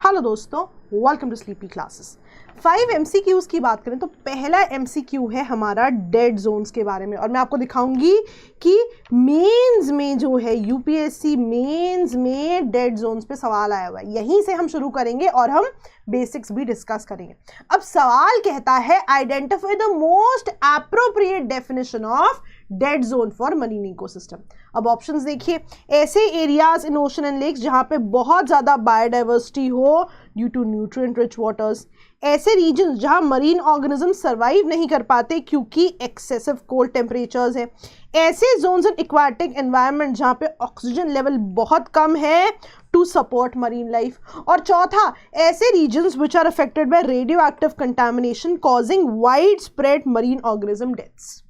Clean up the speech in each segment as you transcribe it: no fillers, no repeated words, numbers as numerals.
Hello दोस्तों, welcome to sleepy classes. 5 MCQs की बात करें तो पहला MCQ है हमारा डेड जोन्स के बारे में, और मैं आपको दिखाऊंगी कि मेंस में जो है यूपीएससी मेंस में डेड जोन्स पे सवाल आया हुआ है। यहीं से हम शुरू करेंगे और हम बेसिक्स भी डिस्कस करेंगे। अब सवाल कहता है identify the most appropriate definition of dead zone for marine ecosystem. अब ऑप्शंस देखिए, ऐसे areas in ocean and lakes जहां पे बहुत ज्यादा बायोडाइवर्सिटी हो due to nutrient rich waters, ऐसे रीजन्स जहां मरीन ऑर्गेनिज्म सर्वाइव नहीं कर पाते क्योंकि एक्सेसिव कोल्ड टेम्परेचर्स है, ऐसे जोन्स इन एक्वाटिक एनवायरनमेंट जहां पे ऑक्सीजन लेवल बहुत कम है टू सपोर्ट मरीन लाइफ, और चौथा ऐसे regions which are affected by radioactive contamination causing widespread marine organism deaths.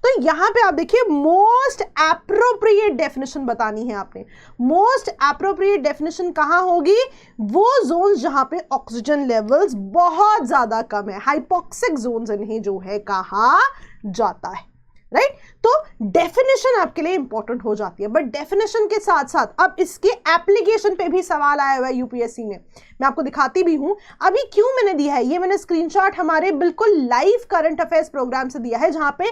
तो यहां पे आप देखिए मोस्ट एप्रोप्रिएट डेफिनेशन बतानी है आपने। मोस्ट एप्रोप्रिएट डेफिनेशन कहां होगी? वो जोन्स जहां पे ऑक्सीजन लेवल्स बहुत ज्यादा कम है, हाइपोक्सिक जोन्स इन्हें जो है कहा जाता है, राइट। तो डेफिनेशन आपके लिए इंपॉर्टेंट हो जाती है, बट डेफिनेशन के साथ साथ अब इसके एप्लीकेशन पे भी सवाल आया हुआ है यूपीएससी में। मैं आपको दिखाती भी हूं अभी क्यों मैंने दिया है। ये मैंने स्क्रीनशॉट हमारे बिल्कुल लाइव करंट अफेयर्स प्रोग्राम से दिया है, जहां पे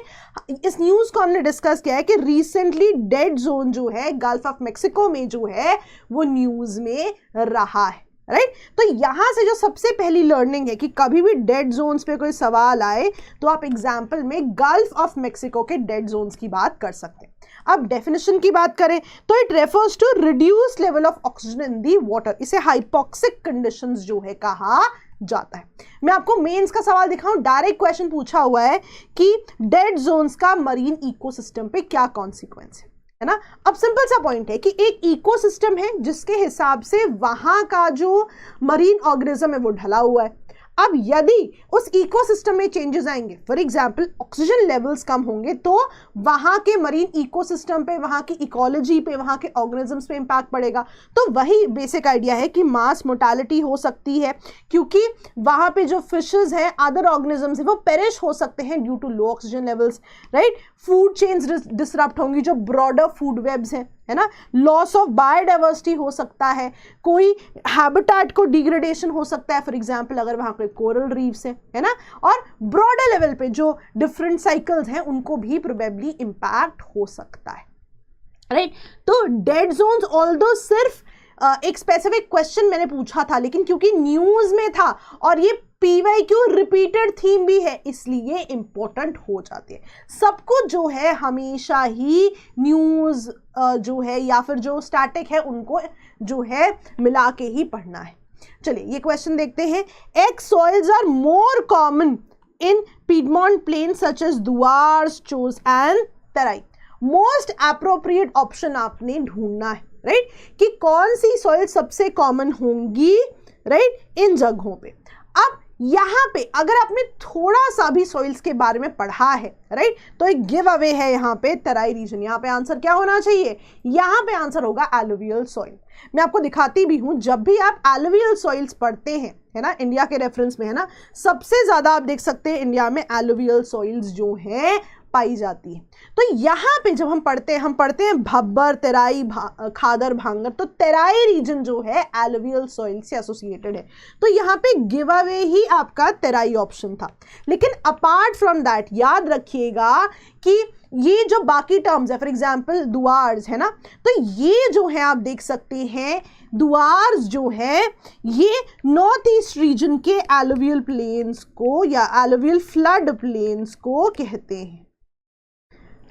इस न्यूज को हमने डिस्कस किया है कि रिसेंटली डेड जोन जो है गल्फ ऑफ मेक्सिको में जो है वो न्यूज में रहा है, राइट। तो यहां से जो सबसे पहली लर्निंग है कि कभी भी डेड जोन्स पे कोई सवाल आए तो आप एग्जाम्पल में गल्फ ऑफ मेक्सिको के डेड जोन्स की बात कर सकते हैं। अब डेफिनेशन की बात करें तो it refers to reduce level of oxygen in the water, इसे हाइपोक्सिक कंडीशंस जो है कहा जाता है। मैं आपको मेंस का सवाल दिखाऊं, डायरेक्ट क्वेश्चन पूछा हुआ है कि डेड जोन्स का मरीन इकोसिस्टम पे क्या कॉन्सिक्वेंस है ना। अब सिंपल सा पॉइंट है कि एक इकोसिस्टम है जिसके हिसाब से वहां का जो मरीन ऑर्गेनिज्म है वो ढला हुआ है। अब यदि उस इकोसिस्टम में चेंजेस आएंगे, फॉर एग्जांपल ऑक्सीजन लेवल्स कम होंगे, तो वहां के मरीन इकोसिस्टम पे, वहां की इकोलॉजी पे, वहां के ऑर्गेनिजम्स पे इंपैक्ट पड़ेगा। तो वही बेसिक आइडिया है कि मास मोर्टालिटी हो सकती है क्योंकि वहां पे जो फिशेस हैं, अदर ऑर्गेनिजम्स हैं, वो पेरिश हो सकते हैं due to low oxygen levels, right. Food chains disrupt होंगी, जो ब्रॉडर फूड वेब्स हैं, है ना। लॉस ऑफ बायोडाइवर्सिटी हो सकता है, कोई हैबिटेट को डिग्रेडेशन हो सकता है, फॉर एग्जांपल अगर वहां पे कोरल रीफ्स है ना। और ब्रॉडर लेवल पे जो डिफरेंट साइकिल्स हैं उनको भी प्रोबेबली इंपैक्ट हो सकता है, राइट। तो डेड जोन्स ऑल्दो सिर्फ एक स्पेसिफिक क्वेश्चन मैंने पूछा था, लेकिन क्योंकि न्यूज में था और ये PYQ रिपीटेड थीम भी है इसलिए इंपॉर्टेंट हो जाती है। सब कुछ जो है हमेशा ही न्यूज जो है या फिर जो स्टैटिक है उनको जो है मिला के ही पढ़ना है। चलिए ये क्वेश्चन देखते हैं। X soils are more common in piedmont plain such as Duars, Chos and Terai. Most appropriate option आपने ढूंढना है, राइट, कि कौन सी सॉइल सबसे कॉमन होंगी, राइट, इन जगहों पे। अब यहां पे अगर आपने थोड़ा सा भी सॉइल्स के बारे में पढ़ा है, राइट, तो एक गिव अवे है यहाँ पे तराई रीजन। यहाँ पे आंसर क्या होना चाहिए? यहाँ पे आंसर होगा एलुवियल सॉइल। मैं आपको दिखाती भी हूं, जब भी आप एलुवियल सॉइल्स पढ़ते हैं, है ना, इंडिया के रेफरेंस में, है ना, सबसे ज्यादा आप देख सकते हैं इंडिया में एलुवियल सॉइल्स जो है पाई जाती है। तो यहाँ पे जब हम पढ़ते हैं भब्बर, तेराई, खादर, भांगर, तो तेराई रीजन जो है एलुवियल सॉइल से एसोसिएटेड है। तो यहाँ पे गिव अवे ही आपका तेराई ऑप्शन था। लेकिन अपार्ट फ्रॉम दैट याद रखिएगा कि ये जो बाकी टर्म्स है, फॉर एग्जाम्पल दुआर्स, है ना, तो ये जो है आप देख सकते हैं दुआर्स जो है ये नॉर्थ ईस्ट रीजन के एलुवियल प्लेन्स को या एलुवियल फ्लड प्लेन्स को कहते हैं,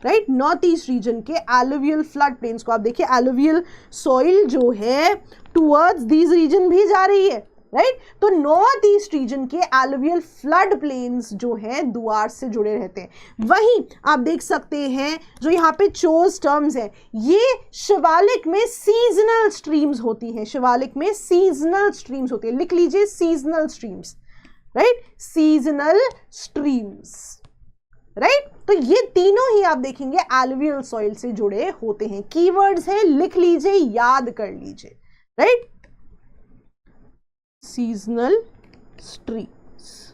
राइट। नॉर्थ ईस्ट रीजन के एलुवियल फ्लड प्लेन्स को आप देखिए, एलुवियल सॉइल जो है टुवर्ड्स दीज रीजन भी जा रही है, राइट। तो नॉर्थ ईस्ट रीजन के एलुवियल फ्लड प्लेन्स जो हैं दुआर से जुड़े रहते हैं। वहीं आप देख सकते हैं जो यहाँ पे चोज टर्म्स है, ये शिवालिक में सीजनल स्ट्रीम्स होती हैं, शिवालिक में सीजनल स्ट्रीम्स होती है। लिख लीजिए seasonal streams, right, seasonal streams, right. तो ये तीनों ही आप देखेंगे एलुवियल सॉइल से जुड़े होते हैं। कीवर्ड्स हैं, लिख लीजिए, याद कर लीजिए, राइट। Seasonal streams,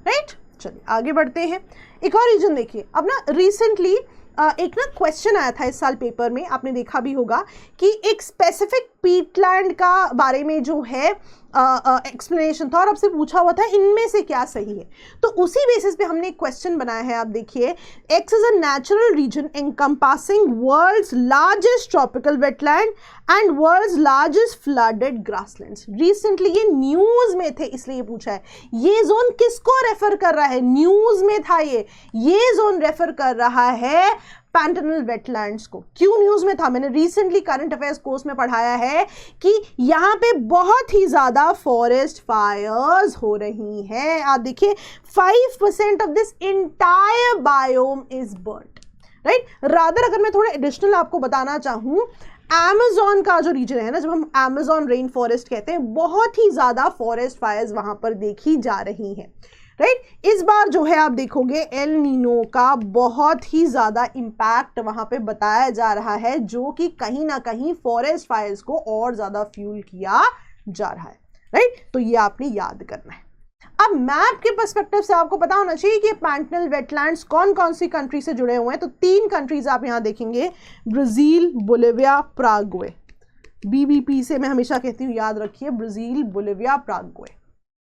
right. चलिए आगे बढ़ते हैं। एक और रीजन देखिए। अब ना रिसेंटली एक ना क्वेश्चन आया था इस साल पेपर में, आपने देखा भी होगा कि एक स्पेसिफिक पीटलैंड का बारे में जो है एक्सप्लेनेशन था और आपसे पूछा हुआ था इनमें से क्या सही है। तो उसी बेसिस पे हमने एक क्वेश्चन बनाया है। आप देखिए, X is a natural region encompassing world's largest tropical wetland and world's largest flooded grasslands. Recently ये न्यूज में थे इसलिए ये पूछा है। ये जोन किसको रेफर कर रहा है? न्यूज में था ये जोन रेफर कर रहा है पैंटेनल वेटलैंड्स को। क्यों न्यूज में था? मैंने रिसेंटली करंट अफेयर्स कोर्स में पढ़ाया है कि यहाँ पे बहुत ही ज्यादा फॉरेस्ट फायर्स हो रही हैं। आप देखिए 5% of this entire biome is burned, right. Rather अगर मैं थोड़ा एडिशनल आपको बताना चाहूँ, अमेज़न का जो रीजन है ना, जब हम अमेज़न रेन फॉरेस्ट कहते हैं, बहुत ही ज्यादा फॉरेस्ट फायर्स वहां पर देखी जा रही हैं, राइट। इस बार जो है आप देखोगे एल नीनो का बहुत ही ज्यादा इम्पैक्ट वहां पे बताया जा रहा है, जो कि कहीं ना कहीं फॉरेस्ट फायर्स को और ज्यादा फ्यूल किया जा रहा है, राइट। तो ये आपने याद करना है। अब मैप के पर्सपेक्टिव से आपको पता होना चाहिए कि पैंटेनल वेटलैंड्स कौन कौन सी कंट्री से जुड़े हुए हैं। तो 3 कंट्रीज आप यहां देखेंगे, ब्राजील, बोलिविया, पैराग्वे। BBP से मैं हमेशा कहती हूँ याद रखिए, ब्राजील, बोलिविया, पैराग्वे,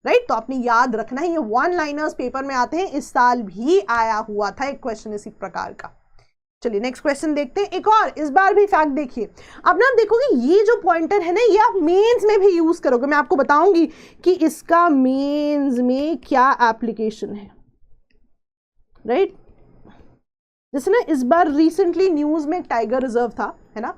राइट। तो आपने याद रखना है, ये 1 लाइनर्स पेपर में आते हैं। इस साल भी आया हुआ था एक क्वेश्चन इसी प्रकार का। चलिए नेक्स्ट क्वेश्चन देखते हैं। एक और इस बार भी फैक्ट देखिए। अब ना आप देखोगे ये जो पॉइंटर है ना, ये आप मेंस में भी यूज करोगे। मैं आपको बताऊंगी कि इसका मेंस में क्या एप्लीकेशन है, राइट। जैसे ना इस बार रिसेंटली न्यूज में एक टाइगर रिजर्व था, है ना।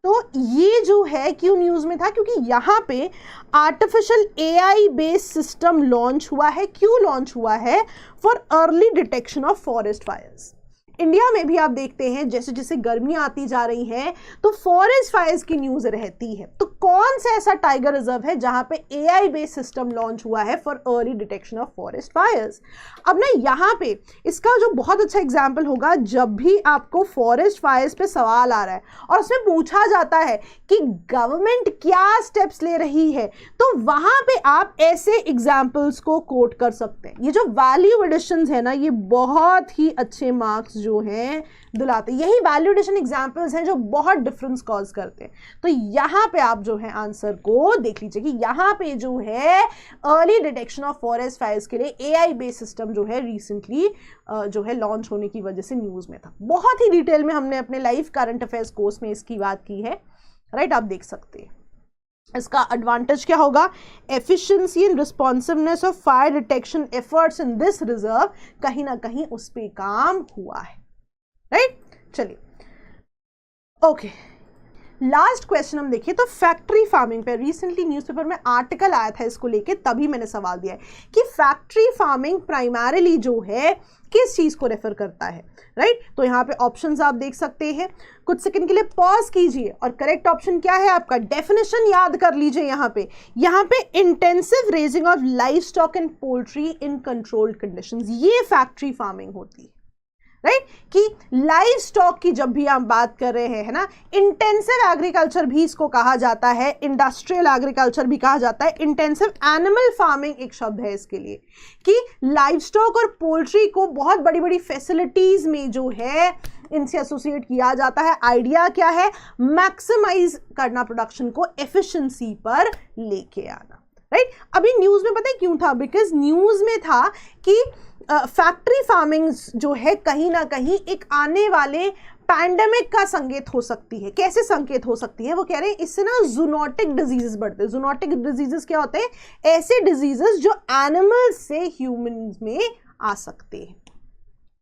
तो ये जो है क्यों न्यूज में था? क्योंकि यहाँ पे artificial AI based system launch हुआ है। क्यों लॉन्च हुआ है? For early detection of forest fires. India में भी आप देखते हैं जैसे जैसे गर्मियां आती जा रही हैं तो फॉरेस्ट फायर्स की न्यूज रहती है। तो कौन सा ऐसा टाइगर रिजर्व है जहां पे AI बेस्ड सिस्टम लॉन्च हुआ है for early detection of forest fires? अब ना यहाँ पे इसका जो बहुत अच्छा एग्जाम्पल होगा, जब भी आपको फॉरेस्ट फायर्स पे सवाल आ रहा है और उसमें पूछा जाता है कि गवर्नमेंट क्या स्टेप्स ले रही है, तो वहां पे आप ऐसे एग्जाम्पल्स को कोट कर सकते हैं। ये जो वैल्यू एडिशंस है ना, ये बहुत ही अच्छे मार्क्स जो हैं दिलाते हैं। यही वैल्यू एडिशन एग्जांपल्स हैं जो बहुत डिफरेंस कॉज करते हैं। तो यहाँ पे आप जो है आंसर को देख लीजिए कि यहाँ पे जो है early detection of forest fires के लिए AI बेस्ड सिस्टम जो है रिसेंटली जो है लॉन्च होने की वजह से न्यूज में था। बहुत ही डिटेल में हमने अपने लाइव करंट अफेयर्स कोर्स में इसकी बात की है, राइट। आप देख सकते हैं इसका एडवांटेज क्या होगा। Efficiency and responsiveness of fire detection efforts in this reserve, कहीं ना कहीं उस पे काम हुआ है, राइट। चलिए ओके, लास्ट क्वेश्चन हम देखिए। तो फैक्ट्री फार्मिंग पे रिसेंटली न्यूज़पेपर में आर्टिकल आया था इसको लेके, तभी मैंने सवाल दिया है कि फैक्ट्री फार्मिंग प्राइमरीली जो है किस चीज को रेफर करता है, राइट। तो यहाँ पे ऑप्शंस आप देख सकते हैं। कुछ सेकंड के लिए पॉज कीजिए और करेक्ट ऑप्शन क्या है आपका, डेफिनेशन याद कर लीजिए। यहाँ पे intensive raising of live stock and poultry in controlled conditions, ये फैक्ट्री फार्मिंग होती है, राइट। कि लाइव स्टॉक की जब भी हम बात कर रहे हैं, है ना, इंटेंसिव एग्रीकल्चर भी इसको कहा जाता है, इंडस्ट्रियल एग्रीकल्चर भी कहा जाता है। इंटेंसिव एनिमल फार्मिंग एक शब्द है इसके लिए, कि लाइव स्टॉक और पोल्ट्री को बहुत बड़ी बड़ी फैसिलिटीज में जो है इनसे एसोसिएट किया जाता है। आइडिया क्या है? मैक्सिमाइज करना प्रोडक्शन को, एफिशिएंसी पर लेके आना, राइट। अभी न्यूज में पता है क्यों था? बिकॉज न्यूज में था कि फैक्ट्री फार्मिंग जो है कहीं ना कहीं एक आने वाले पैंडेमिक का संकेत हो सकती है। कैसे संकेत हो सकती है? वो कह रहे हैं इससे ना जूनोटिक डिजीजेस बढ़ते हैं। जूनोटिक डिजीजेस क्या होते हैं? ऐसे डिजीजेस जो एनिमल्स से ह्यूमंस में आ सकते हैं।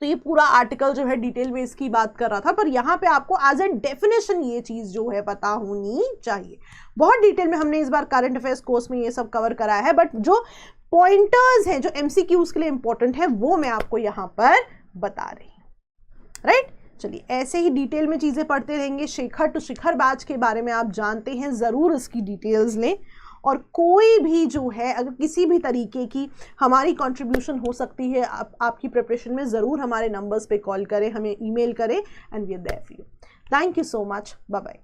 तो ये पूरा आर्टिकल जो है डिटेल में इसकी बात कर रहा था, पर यहाँ पे आपको एज ए डेफिनेशन ये चीज जो है पता होनी चाहिए। बहुत डिटेल में हमने इस बार करंट अफेयर्स कोर्स में ये सब कवर कराया है, बट जो पॉइंटर्स हैं जो MCQs के लिए इंपॉर्टेंट है वो मैं आपको यहाँ पर बता रही हूँ, राइट। चलिए ऐसे ही डिटेल में चीजें पढ़ते रहेंगे। शेखर टू शिखर बैच के बारे में आप जानते हैं, जरूर इसकी डिटेल्स लें। और कोई भी जो है अगर किसी भी तरीके की हमारी कंट्रीब्यूशन हो सकती है आपकी प्रिपरेशन में, ज़रूर हमारे नंबर्स पे कॉल करें, हमें ईमेल करें, and we are there for you. Thank you so much, bye bye.